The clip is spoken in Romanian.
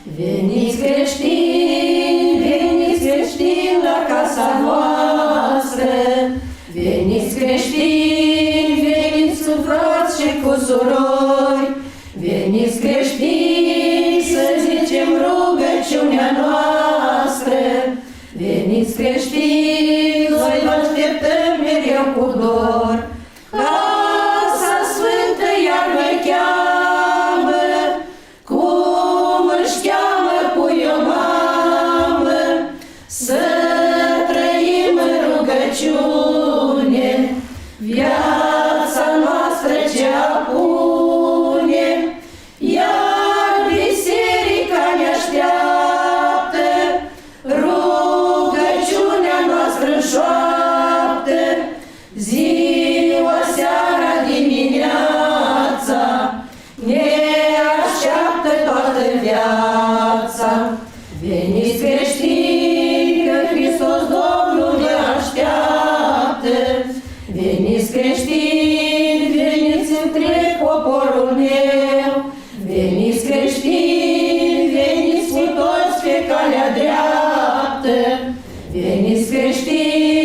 Veniți creștini la casa noastră, veniți creștini, veniți cu frați și cu surori, veniți creștini să zicem rugăciunea noastră, veniți creștini, noi vă așteptăm mereu cu dor. Casa Sfântă iar vă cheamă, cum își cheamă puiul mamă, să trăim în rugăciune, viața noastră ce apune, iar biserica ne așteaptă, rugăciunea noastră șoaptă, ziua, seara, dimineața, ne așteaptă toată viața. Veniți creștini, că Hristos Domnul ne așteaptă, veniți creștini, veniți întreg poporul meu, veniți creștini, veniți cu toți pe calea dreaptă, veniți creștini,